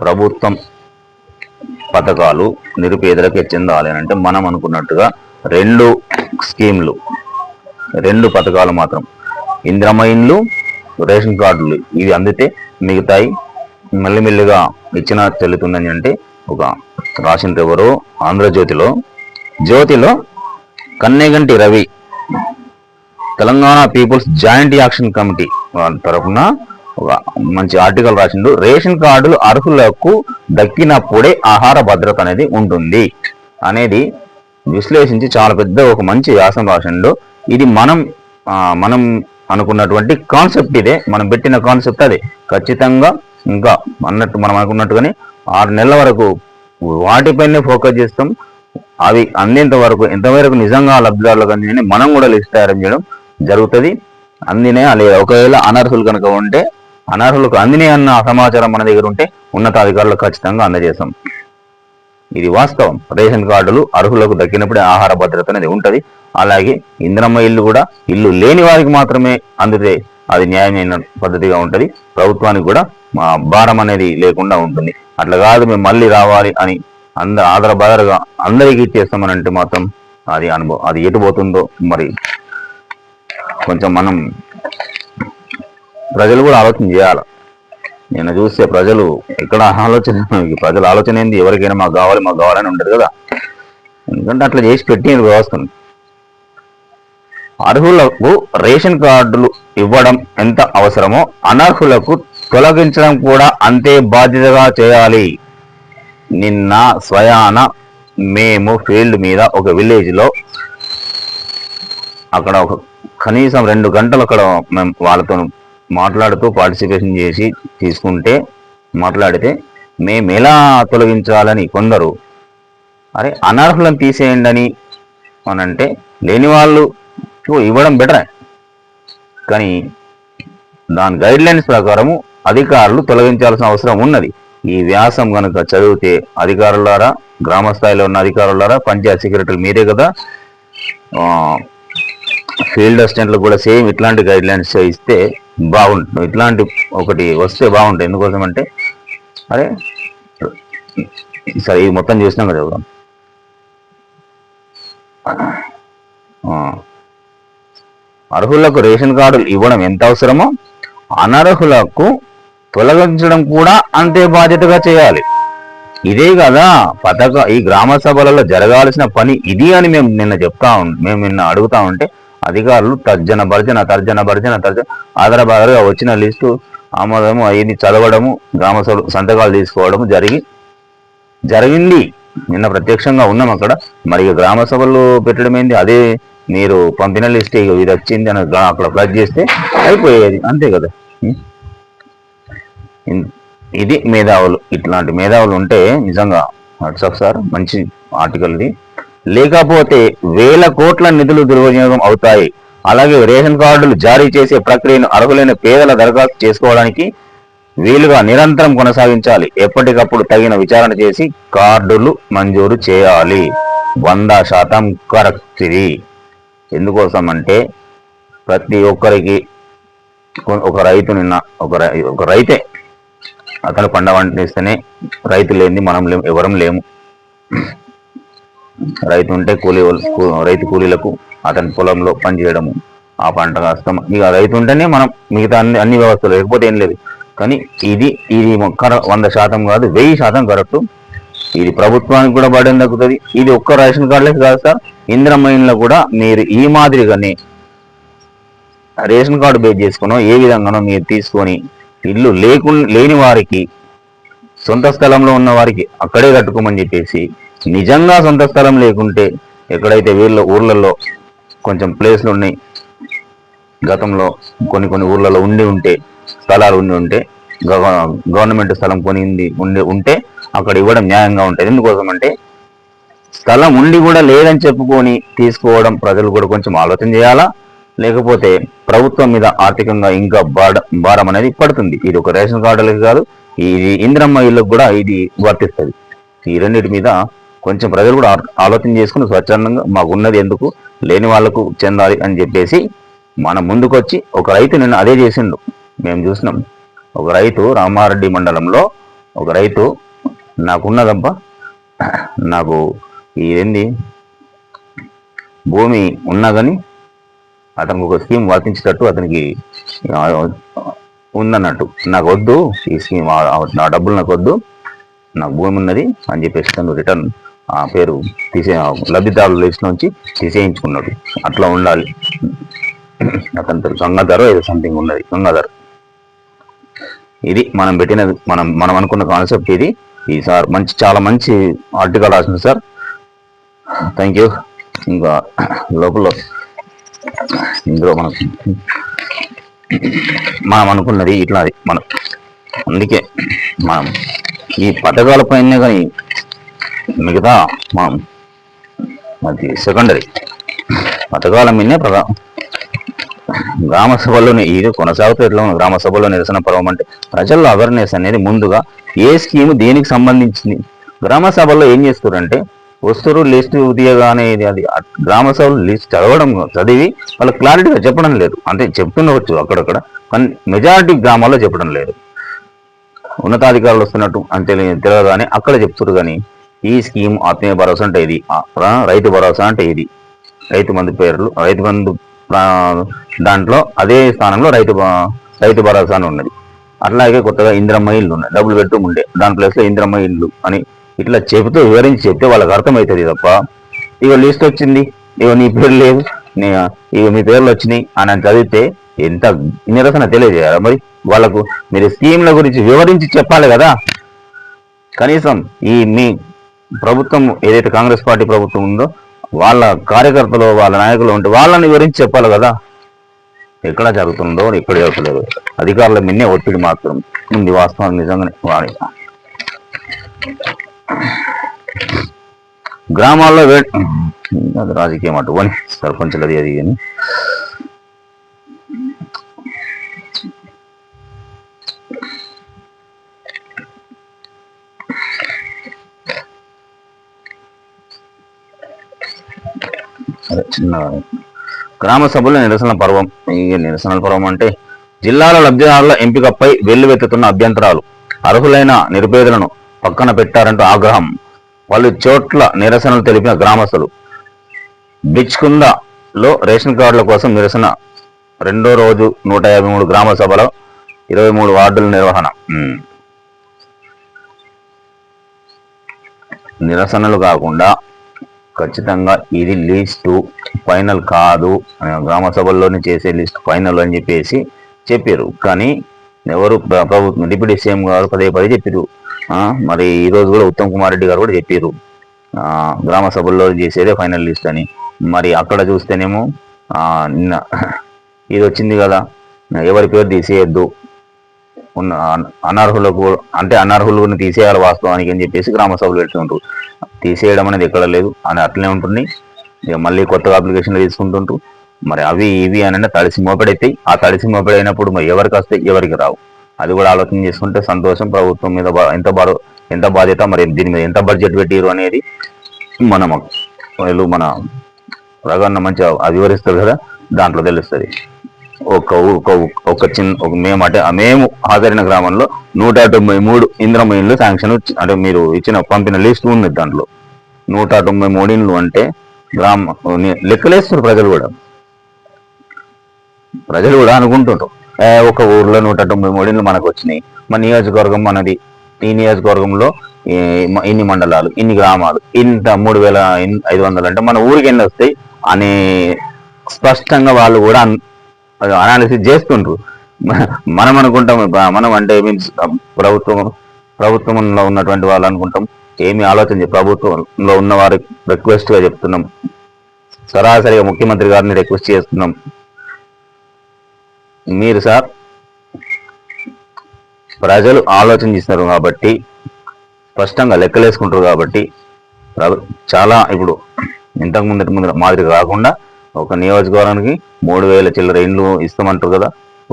ప్రభుత్వం పథకాలు నిరుపేదలకే చెందాలి అని అంటే మనం అనుకున్నట్టుగా 2 స్కీమ్లు, 2 పథకాలు మాత్రం, ఇందిరమ్మ ఇండ్లు, రేషన్ కార్డులు, ఇవి అందితే మిగతాయి మెల్లిమెల్లిగా ఇచ్చిన చెల్లుతుందని అంటే ఒక రాసిన ఎవరు? జ్యోతిలో Kanneganti Ravi, Telangana people's joint action committee తరఫున ఒక మంచి ఆర్టికల్ రాసిండు. రేషన్ కార్డులు అర్హులకు దక్కినప్పుడే ఆహార భద్రత అనేది ఉంటుంది అనేది విశ్లేషించి చాలా పెద్ద ఒక మంచి వ్యాసం రాసిండు. ఇది మనం అనుకున్నటువంటి కాన్సెప్ట్, ఇదే మనం పెట్టిన కాన్సెప్ట్. అదే ఖచ్చితంగా ఇంకా మనం అనుకున్నట్టుగానే 6 నెలల వరకు వాటిపైనే ఫోకస్ చేస్తాం. అవి అందేంత వరకు, ఎంతవరకు నిజంగా లబ్ధిదారులకు అందినని మనం కూడా లిస్ట్ తయారు చేయడం జరుగుతుంది. అందినే లేదా ఒకవేళ అనర్హులు కనుక ఉంటే, అనర్హులకు అందినే అన్న సమాచారం మన దగ్గర ఉంటే ఉన్నతాధికారులకు ఖచ్చితంగా అందజేస్తాం. ఇది వాస్తవం. రేషన్ కార్డులు అర్హులకు దక్కినప్పుడే ఆహార భద్రత అనేది ఉంటుంది. అలాగే ఇందిరమ్మ ఇల్లు కూడా ఇల్లు లేని వారికి మాత్రమే అందితే అది న్యాయమైన పద్ధతిగా ఉంటుంది. ప్రభుత్వానికి కూడా భారం అనేది లేకుండా ఉంటుంది. అట్లా కాదు మేము మళ్ళీ రావాలి అని ఆదరబాదరగా అందరికీ ఇచ్చేస్తామని అంటే మాత్రం అది అనుభవం, అది ఎటుపోతుందో మరి కొంచెం మనం ప్రజలు కూడా ఆలోచన చేయాలి. నేను చూస్తే ప్రజలు ప్రజల ఆలోచన ఏంది? ఎవరికైనా మాకు కావాలని ఉండదు కదా. ఎందుకంటే అట్లా చేసి పెట్టిన వ్యవస్థను. అర్హులకు రేషన్ కార్డులు ఇవ్వడం ఎంత అవసరమో అనర్హులకు తొలగించడం కూడా అంతే బాధ్యతగా చేయాలి. నిన్న స్వయాన మేము ఫీల్డ్ మీద ఒక విలేజ్లో అక్కడ ఒక కనీసం 2 గంటలు అక్కడ మేము వాళ్ళతో మాట్లాడుతూ పార్టిసిపేషన్ చేసి మాట్లాడితే మేము ఎలా తొలగించాలని కొందరు, అరే అనర్హులను తీసేయండి అని అంటే లేని వాళ్ళు ఇవ్వడం బెటరే, కానీ దాని గైడ్లైన్స్ ప్రకారము అధికారులు తొలగించాల్సిన అవసరం ఉన్నది. ఈ వ్యాసం కనుక చదివితే అధికారులారా, గ్రామ స్థాయిలో ఉన్న అధికారులారా, పంచాయత్ సెక్రటరీలు మీరే కదా, ఫీల్డ్ అసిస్టెంట్లు కూడా సేమ్ ఇట్లాంటి గైడ్లైన్స్ ఇస్తే బాగుంటుంది. ఇట్లాంటి ఒకటి వస్తే బాగుంటుంది. ఎందుకోసం అంటే అరే సరే ఇది మొత్తం చేసినాం కదా. అర్హులకు రేషన్ కార్డులు ఇవ్వడం ఎంత అవసరమో అనర్హులకు తొలగించడం కూడా అంతే బాధ్యతగా చేయాలి. ఇదే కదా ఈ గ్రామ సభలలో జరగాల్సిన పని ఇది అని మేము నిన్న అడుగుతా ఉంటే అధికారులు తర్జన భర్జన ఆధారబాధగా వచ్చిన లిస్టు ఆమోదము అయింది, చదవడము, గ్రామ సంతకాలు తీసుకోవడము జరిగింది. నిన్న ప్రత్యక్షంగా ఉన్నాం అక్కడ. మరి గ్రామ సభలు పెట్టడం ఏంది, అదే మీరు పంపిన లిస్ట్ ఇది వచ్చింది అని అక్కడ ప్లగ్ చేస్తే అయిపోయేది, అంతే కదా. ఇది మేధావులు. ఇట్లాంటి మేధావులు ఉంటే నిజంగా వాట్సాప్ సార్ మంచి ఆర్టికల్ ఇది. లేకపోతే వేల కోట్ల నిధులు దుర్వినియోగం అవుతాయి. అలాగే రేషన్ కార్డులు జారీ చేసే ప్రక్రియను అర్హులైన పేదల దరఖాస్తు చేసుకోవడానికి వీలుగా నిరంతరం కొనసాగించాలి. ఎప్పటికప్పుడు తగిన విచారణ చేసి కార్డులు మంజూరు చేయాలి. 100% కరెక్ట్ ఇది. ఎందుకోసం అంటే ప్రతి ఒక్కరికి ఒక రైతు నిన్న ఒక రైతే అతను పంట పండిస్తేనే, రైతు లేనిది మనం లేము, ఎవరం లేము. రైతు ఉంటే రైతు కూలీలకు అతని పొలంలో పనిచేయడము, ఆ పంట కాస్తాం. ఇక రైతు ఉంటేనే మనం మిగతా అన్ని వ్యవస్థలు, లేకపోతే ఏం లేదు. కానీ ఇది 100% కాదు, 1000% కరెక్ట్. ఇది ప్రభుత్వానికి కూడా బర్డెన్ తగ్గుతుంది. ఇది ఒక్క రేషన్ కార్డులకి కాదు సార్, ఇందిరమ్మ ఇండ్లో కూడా మీరు ఈ మాదిరిగానే రేషన్ కార్డు బేస్ చేసుకునో ఏ విధంగానో మీరు తీసుకొని ఇల్లు లేని వారికి, సొంత స్థలంలో ఉన్న వారికి అక్కడే కట్టుకోమని చెప్పేసి, నిజంగా సొంత స్థలం లేకుంటే ఎక్కడైతే ఊర్లలో కొంచెం ప్లేస్లు ఉన్నాయి, గతంలో కొన్ని ఊర్లలో స్థలాలు ఉంటే గవర్నమెంట్ స్థలం ఉంటే అక్కడ ఇవ్వడం న్యాయంగా ఉంటుంది. ఎందుకోసం అంటే స్థలం ఉండి కూడా లేదని చెప్పుకొని తీసుకోవడం ప్రజలు కూడా కొంచెం ఆలోచన చేయాలా. లేకపోతే ప్రభుత్వం మీద ఆర్థికంగా ఇంకా భారం అనేది పడుతుంది. ఇది ఒక రేషన్ కార్డులకి కాదు, ఇది ఇందిరమ్మ ఇళ్ళకు కూడా ఇది వర్తిస్తుంది. ఈ రెండింటి మీద కొంచెం ప్రజలు కూడా ఆలోచన చేసుకుని స్వచ్ఛందంగా మాకున్నది ఎందుకు లేని వాళ్లకు చెందాలి అని చెప్పేసి మన ముందుకొచ్చి ఒక రైతు నిన్న అదే చేసిండు. మేము చూసినాం. ఒక రైతు రామారెడ్డి మండలంలో ఒక రైతు, నాకున్నదబ్బా, నాకు ఏంది భూమి ఉన్నా కానీ అతనికి ఒక స్కీమ్ వర్తించేటట్టు అతనికి ఉందన్నట్టు, నాకు వద్దు ఈ స్కీమ్, నా డబ్బులు నాకు వద్దు, నాకు భూమి ఉన్నది అని చెప్పేసి తను రిటర్న్ ఆ పేరు లబ్ధిదారుల లిస్ట్ నుంచి తీసేయించుకున్నాడు. అట్లా ఉండాలి. అతని పేరు గంగాధర్ ఏదో సంథింగ్ ఉన్నది, గంగాధర్. ఇది మనం పెట్టినది, మనం అనుకున్న కాన్సెప్ట్ ఇది. ఈ సార్ చాలా మంచి ఆర్టికల్ రాసింది సార్. Thank you. ఇంకా లోపల ఇందులో మనం అనుకున్నది ఇట్లాది. అందుకే మనం ఈ పథకాల పైనే కానీ మిగతా అది సెకండరీ, పథకాల మీదనే గ్రామ సభల్లోనే ఇది కొనసాగుతూ ఎట్లా ఉన్న గ్రామ సభలో నిరసన పర్వం అంటే ప్రజల్లో అవేర్నెస్ అనేది ముందుగా ఏ స్కీమ్ దేనికి సంబంధించింది. గ్రామ సభల్లో ఏం చేస్తారంటే వస్తురు లిస్ట్ తీయగానే అది గ్రామ సభలు లిస్ట్ చదివి వాళ్ళకి క్లారిటీగా చెప్పడం లేదు. అంటే చెప్తుండవచ్చు అక్కడక్కడ, కానీ మెజారిటీ గ్రామాల్లో చెప్పడం లేదు. ఉన్నతాధికారులు వస్తున్నట్టు అంతే తెలియగానే అక్కడ చెప్తారు. కానీ ఈ స్కీమ్ ఆత్మీయ భరోసా అంటే ఇది, రైతు భరోసా అంటే ఇది, రైతు బంధు దాంట్లో అదే స్థానంలో రైతు భరోసా అని ఉన్నది. అట్లాగే కొత్తగా ఇందిరమ్మ ఇల్లు ఉన్నాయి, డబుల్ బెడ్రూమ్ ఉండే దాని ప్లేస్లో ఇందిరమ్మ ఇల్లు అని ఇట్లా చెబుతూ వివరించి చెప్తే వాళ్ళకి అర్థమవుతుంది తప్ప, ఇక లిస్ట్ వచ్చింది, ఇక నీ పేరు లేదు, ఇక మీ పేర్లు వచ్చినాయి అని చదివితే ఎంత నిరసన తెలియజేయాలి. మరి వాళ్ళకు మీరు స్కీమ్ల గురించి వివరించి చెప్పాలి కదా. కనీసం మీ ప్రభుత్వం ఏదైతే కాంగ్రెస్ పార్టీ ప్రభుత్వం ఉందో వాళ్ళ కార్యకర్తలు, వాళ్ళ నాయకులు ఉంటే వాళ్ళని వివరించి చెప్పాలి కదా. ఎక్కడ జరుగుతుందో ఇక్కడ జరుగుతలేదు. అధికారుల మిన్నే ఒత్తిడి మాత్రం ఉంది. వాస్తవం నిజంగానే గ్రామాల్లో అది రాజకీయం అటు సర్పంచులది అది అని చిన్న గ్రామ సభలో నిరసన పర్వం. ఈ నిరసనల పర్వం అంటే జిల్లాల లబ్ధిదారుల ఎంపికపై వెల్లువెత్తుతున్న అభ్యంతరాలు, అర్హులైన నిరుపేదలను పక్కన పెట్టారంటూ ఆగ్రహం, పలు చోట్ల నిరసనలు తెలిపిన గ్రామస్తులు. బిచ్కుందలో రేషన్ కార్డుల కోసం నిరసన రెండో రోజు 153 గ్రామ సభలో 23 వార్డుల నిర్వహణ. నిరసనలు కాకుండా ఖచ్చితంగా ఇది లిస్టు ఫైనల్ కాదు, గ్రామ సభల్లోనే చేసే లిస్ట్ ఫైనల్ అని చెప్పేసి చెప్పారు. కానీ ఎవరు ప్రభుత్వం డిప్యూటీ సీఎం గారు పదే చెప్పారు. మరి ఈ రోజు కూడా ఉత్తమ్ కుమార్ రెడ్డి గారు కూడా చెప్పారు. గ్రామ సభల్లో చేసేదే ఫైనల్ లిస్ట్ అని. మరి అక్కడ చూస్తేనేమో నిన్న ఇది వచ్చింది కదా, ఎవరి పేరు తీసేయద్దు, ఉన్న అనర్హులకు అంటే అనర్హులను తీసేయాలి వాస్తవానికి అని చెప్పేసి గ్రామ సభలు పెడుతుంటారు. తీసేయడం అనేది ఎక్కడ లేదు అని అట్లనే ఉంటుంది. ఇక మళ్ళీ కొత్తగా అప్లికేషన్లు తీసుకుంటుంటారు. మరి అవి ఇవి అని తడిసి మోపెడైతాయి. ఆ తడిసి మోపెడైనప్పుడు మరి ఎవరికి వస్తాయి, ఎవరికి రావు, అది కూడా ఆలోచన చేసుకుంటే సంతోషం. ప్రభుత్వం మీద ఎంత బాధ్యత, మరి దీని మీద ఎంత బడ్జెట్ పెట్టిరు అనేది మన రగన్న మంచిగా వివరిస్తారు కదా, దాంట్లో తెలుస్తుంది. మేము హాజరైన గ్రామంలో 193 ఇంద్రమ్మ ఇండ్లు శాంక్షన్ అంటే మీరు పంపిన లిస్ట్ ఉంది. దాంట్లో 193 ఇండ్లు అంటే లెక్కలేస్తారు ప్రజలు కూడా అనుకుంటుంటారు, ఒక ఊర్లో 193 ఇండ్లు మనకు వచ్చినాయి, మన నియోజకవర్గం మనది, ఈ నియోజకవర్గంలో ఇన్ని మండలాలు, ఇన్ని గ్రామాలు, ఇంత 3500 అంటే మన ఊరికి ఎన్ని వస్తాయి అని స్పష్టంగా వాళ్ళు కూడా అనాలిసిస్ చేస్తుండ్రు. మనం అనుకుంటాం, మనం అంటే మీన్స్ ప్రభుత్వంలో ఉన్నటువంటి వాళ్ళు అనుకుంటాం, ఏమి ఆలోచన ప్రభుత్వంలో ఉన్న వారి రిక్వెస్ట్గా చెప్తున్నాం, సరాసరిగా ముఖ్యమంత్రి గారిని రిక్వెస్ట్ చేస్తున్నాం. మీరు సార్ ప్రజలు ఆలోచన చేస్తున్నారు కాబట్టి, స్పష్టంగా లెక్కలేసుకుంటారు కాబట్టి, చాలా ఇప్పుడు ఇంతకు ముందు మాదిరి కాకుండా ఒక నియోజకవర్గానికి 3000 చిల్లర ఇండ్లు ఇస్తామంటారు కదా.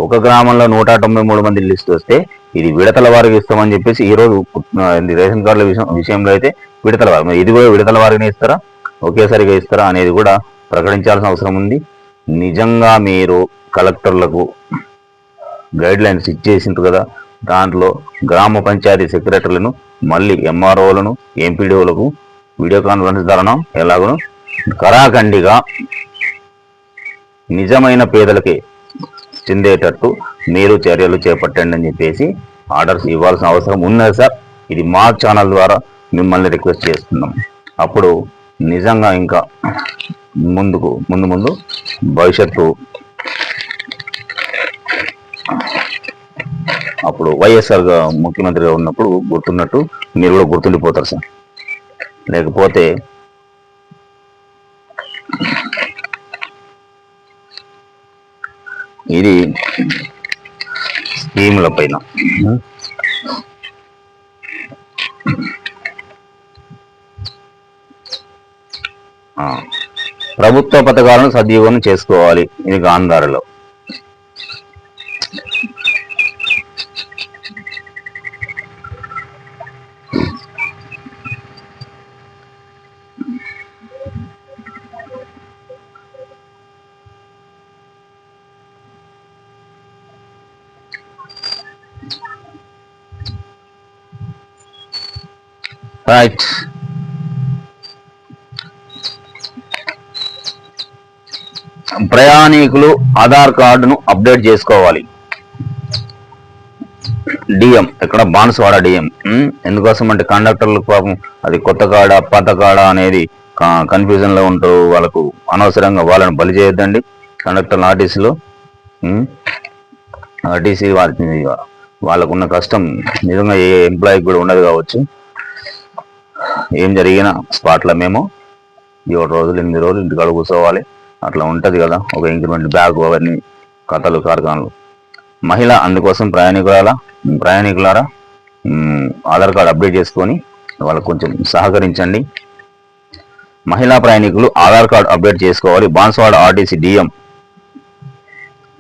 ఒక గ్రామంలో 193 మంది లిస్ట్ వస్తే ఇది విడతల వారికి ఇస్తామని చెప్పేసి ఈరోజు రేషన్ కార్డుల విషయంలో అయితే విడతల వారి, ఇది కూడా విడతల వారిని ఇస్తారా, ఒకేసారిగా ఇస్తారా అనేది కూడా ప్రకటించాల్సిన అవసరం ఉంది. నిజంగా మీరు కలెక్టర్లకు గైడ్ లైన్స్ ఇచ్చేసింటారు కదా, దాంట్లో గ్రామ పంచాయతీ సెక్రటరీలను మళ్ళీ ఎంఆర్ఓలను ఎంపీడీఓలకు వీడియో కాన్ఫరెన్స్ ద్వారా ఎలాగో కరాఖండిగా నిజమైన పేదలకి చెందేటట్టు మీరు చర్యలు చేపట్టండి అని చెప్పేసి ఆర్డర్స్ ఇవ్వాల్సిన అవసరం ఉన్నది సార్. ఇది మా ఛానల్ ద్వారా మిమ్మల్ని రిక్వెస్ట్ చేస్తున్నాం. అప్పుడు నిజంగా ఇంకా ముందు భవిష్యత్తు, అప్పుడు వైఎస్ఆర్ ముఖ్యమంత్రిగా ఉన్నప్పుడు గుర్తున్నట్టు మీరు కూడా గుర్తుండిపోతారు సార్. లేకపోతే ఇది స్కీముల పైన ప్రభుత్వ పథకాలను సద్వినియోగం చేసుకోవాలి. ఇది గాంధారలో రైట్. ప్రయాణికులు ఆధార్ కార్డును అప్డేట్ చేసుకోవాలి. డిఎం ఇక్కడ బాన్స్వాడ డిఎం ఎందుకోసం అంటే కండక్టర్లకు పాపం అది కొత్త కాడ పాత కాడ అనేది కన్ఫ్యూజన్ లో ఉంటారు. వాళ్ళకు అనవసరంగా వాళ్ళని బలి చేయొద్దండి. కండక్టర్లు ఆర్టీసీ వాళ్ళకున్న కష్టం నిజంగా ఏ ఎంప్లాయీకి కూడా ఉండదు కావచ్చు. ఏం జరిగినా స్పాట్లో మేము 7 రోజులు 8 రోజులు ఇంటికాడ కూర్చోవాలి, అట్లా ఉంటుంది కదా. ఒక ఇంక్రిమెంట్ బ్యాగ్ అవన్నీ కథలు కార్ఖానాలు. మహిళ అందుకోసం ప్రయాణికులారా ఆధార్ కార్డు అప్డేట్ చేసుకొని వాళ్ళకు కొంచెం సహకరించండి. మహిళా ప్రయాణికులు ఆధార్ కార్డు అప్డేట్ చేసుకోవాలి. బాన్స్వాడ ఆర్టీసీ డిఎం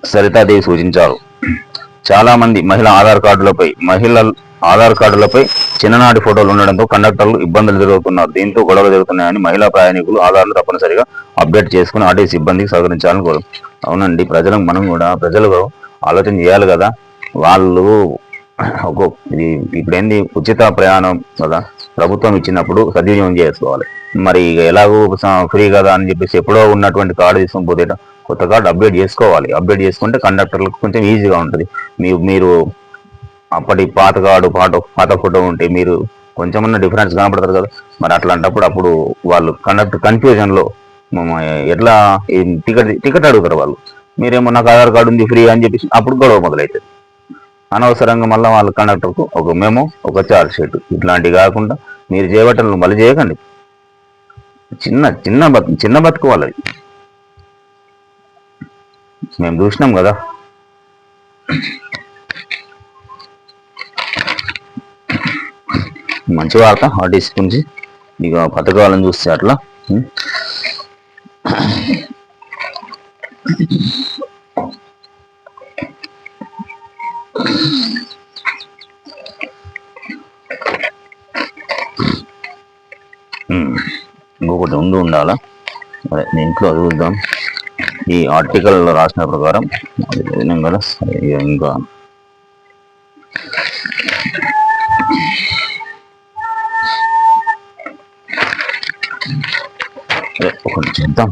సరితాదేవి సూచించారు. చాలా మంది మహిళల ఆధార్ కార్డులపై చిన్ననాటి ఫోటోలు ఉండడంతో కండక్టర్లు ఇబ్బందులు జరుగుతున్నారు. దీంతో గొడవలు జరుగుతున్నాయని మహిళా ప్రయాణికులు ఆధార్లు తప్పనిసరిగా అప్డేట్ చేసుకుని ఆర్టీసీ సిబ్బందికి సహకరించాలని కోరు. అవునండి, మనం కూడా ప్రజలు ఆలోచన చేయాలి కదా. వాళ్ళు ఇప్పుడేంది ఉచిత ప్రయాణం కదా, ప్రభుత్వం ఇచ్చినప్పుడు సద్వినియోగం చేసుకోవాలి. మరి ఎలాగో ఫ్రీ కదా అని చెప్పేసి ఎప్పుడో ఉన్నటువంటి కార్డు తీసుకొని పోతే కొత్త కార్డు అప్డేట్ చేసుకోవాలి. అప్డేట్ చేసుకుంటే కండక్టర్లకు కొంచెం ఈజీగా ఉంటుంది. మీరు అప్పటి పాత కార్డు పాత ఫోటో ఉంటే మీరు కొంచెమన్నా డిఫరెన్స్ కనపడతారు కదా. మరి అట్లాంటప్పుడు వాళ్ళు కన్ఫ్యూజన్లో ఎట్లా టికెట్ అడుగుతారు వాళ్ళు. మీరేమో నాకు ఆధార్ కార్డు ఉంది ఫ్రీ అని చెప్పేసి అప్పుడు గొడవ మొదలవుతుంది. అనవసరంగా మళ్ళీ వాళ్ళ కండక్టర్కు ఒక మెమో, ఒక చార్జ్ షీట్ ఇట్లాంటివి కాకుండా మీరు చేయబట్టలు మళ్ళీ చేయకండి. చిన్న చిన్న చిన్న బతుకు వాళ్ళది. మేము చూసినాం కదా. మంచి వార్త ఆర్టీసీ గురించి. ఇక పథకాలను చూస్తే అట్లా ఇంకొకటి ఉండాలా. అదే దీంట్లో చూద్దాం. ఈ ఆర్టికల్లో రాసిన ప్రకారం విన్నాం కదా. ఇంకా ఒకటి చేద్దాం.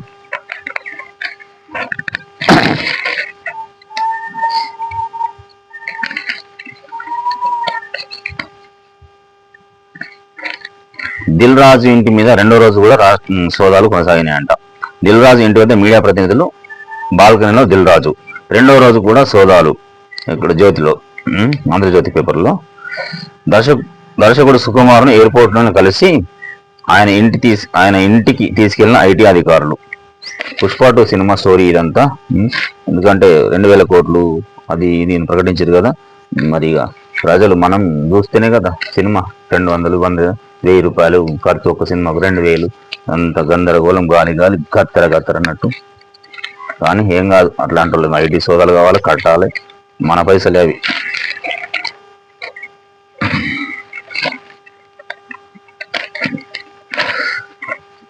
దిల్ రాజు ఇంటి మీద రెండో రోజు కూడా సోదాలు కొనసాగినాయంట. దిల్ రాజు ఇంటి వద్ద మీడియా ప్రతినిధులు బాల్కనీలో దిల్ రాజు. రెండో రోజు కూడా సోదాలు ఇక్కడ జ్యోతిలో, ఆంధ్రజ్యోతి పేపర్లో. దర్శకుడు సుకుమార్ను ఎయిర్పోర్ట్లోనే కలిసి ఆయన ఇంటికి తీసుకెళ్లిన ఐటీ అధికారులు. పుష్ప 2 సినిమా స్టోరీ ఇదంతా. ఎందుకంటే 2000 కోట్లు అది ఇది ప్రకటించారు కదా. మరి ఇక ప్రజలు మనం చూస్తేనే కదా సినిమా 200, 100, 1000 రూపాయలు ఖర్చు, ఒక సినిమాకు 2000, అంత గందరగోళం, గాలి గత్తర అన్నట్టు. కానీ ఏం కాదు, అట్లాంటి వాళ్ళు ఐటీ సోదాలు కావాలి, కట్టాలి, మన పైసలే అవి.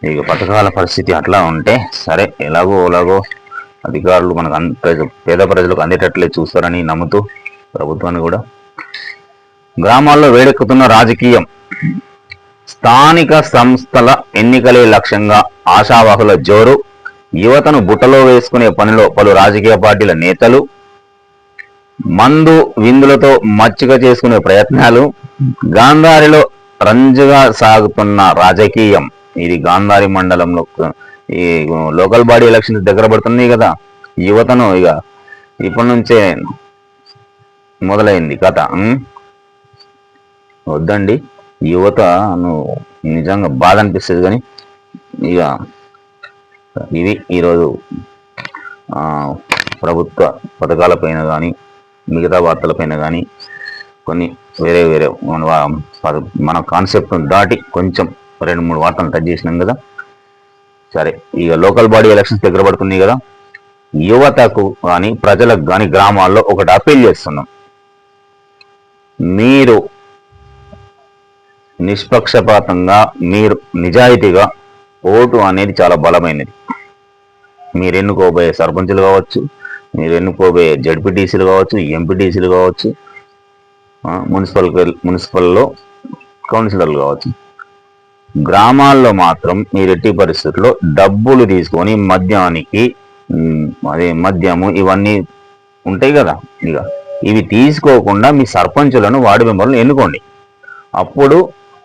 ఇక పథకాల పరిస్థితి అట్లా ఉంటే సరే, ఎలాగో అధికారులు మనకు పేద ప్రజలకు అందేటట్లే చూస్తారని నమ్ముతూ ప్రభుత్వాన్ని కూడా. గ్రామాల్లో వేడెక్కుతున్న రాజకీయం. స్థానిక సంస్థల ఎన్నికలే లక్ష్యంగా ఆశావాహుల జోరు. యువతను బుట్టలో వేసుకునే పనిలో పలు రాజకీయ పార్టీల నేతలు. మందు విందులతో మచ్చిక చేసుకునే ప్రయత్నాలు. గాంధారిలో రంజుగా సాగుతున్న రాజకీయం. ఇది గాంధారి మండలంలో ఈ లోకల్ బాడీ ఎలక్షన్స్ దగ్గర పడుతున్నాయి కదా. యువతను ఇక ఇప్పటి నుంచే మొదలైంది కథ. వద్దండి, యువత నిజంగా బాధ అనిపిస్తుంది. కానీ ఇక ఇవి ఈరోజు ప్రభుత్వ పథకాలపైన కానీ మిగతా వార్తలపైన కానీ కొన్ని వేరే మన కాన్సెప్ట్ దాటి కొంచెం 2-3 వార్తలు టచ్ చేసినాం కదా. సరే, ఇక లోకల్ బాడీ ఎలక్షన్స్ దగ్గర పడుతున్నాయి కదా. యువతకు కానీ ప్రజలకు కానీ గ్రామాల్లో ఒకటి అప్పీల్ చేస్తున్నాం. మీరు నిష్పక్షపాతంగా, మీరు నిజాయితీగా, ఓటు అనేది చాలా బలమైనది. మీరు ఎన్నుకోబోయే సర్పంచులు కావచ్చు, మీరు ఎన్నుకోబోయే జడ్పీటీసీలు కావచ్చు, ఎంపీటీసీలు కావచ్చు, మున్సిపల్లో కౌన్సిలర్లు కావచ్చు. గ్రామాల్లో మాత్రం మీరు ఎట్టి పరిస్థితుల్లో డబ్బులు తీసుకొని మద్యము ఇవన్నీ ఉంటాయి కదా, ఇవి తీసుకోకుండా మీ సర్పంచులను, వార్డు మెంబర్లను ఎన్నుకోండి. అప్పుడు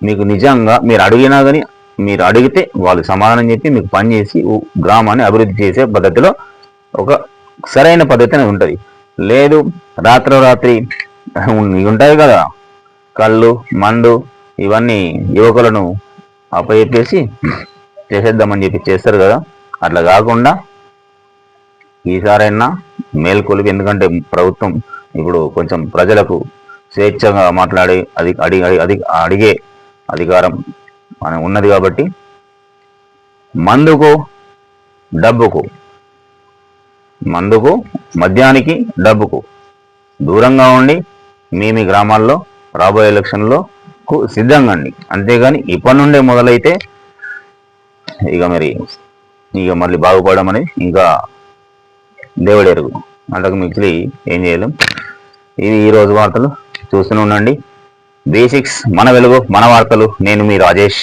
మీకు నిజంగా మీరు అడిగినా కానీ, మీరు అడిగితే వాళ్ళు సమాధానం చెప్పి మీకు పనిచేసి గ్రామాన్ని అభివృద్ధి చేసే పద్ధతిలో ఒక సరైన పద్ధతి అనేది ఉంటుంది. లేదు, రాత్రి ఉంటాయి కదా కళ్ళు, మందు, ఇవన్నీ యువకులను అప్పచెప్పేసి చేసేద్దామని చెప్పి చేస్తారు కదా. అట్లా కాకుండా ఈసారైనా మేల్కొలిపి, ఎందుకంటే ప్రభుత్వం ఇప్పుడు కొంచెం ప్రజలకు స్వేచ్ఛగా మాట్లాడి అడిగే అధికారం ఉన్నది కాబట్టి మద్యానికి, డబ్బుకు దూరంగా ఉండి మీ గ్రామాల్లో రాబోయే ఎలక్షన్లో సిద్ధంగా అండి. అంతేగాని ఇప్పటి నుండే మొదలైతే ఇక మళ్ళీ బాగుపడడం అనేది ఇంకా దేవుడెరుగు. అంతకు మిగిలి ఏం చేయలేం. ఇవి ఈరోజు వార్తలు. చూస్తూనే ఉండండి బేసిక్స్, మన వెలుగు, మన వార్తలు. నేను మీ రాజేష్.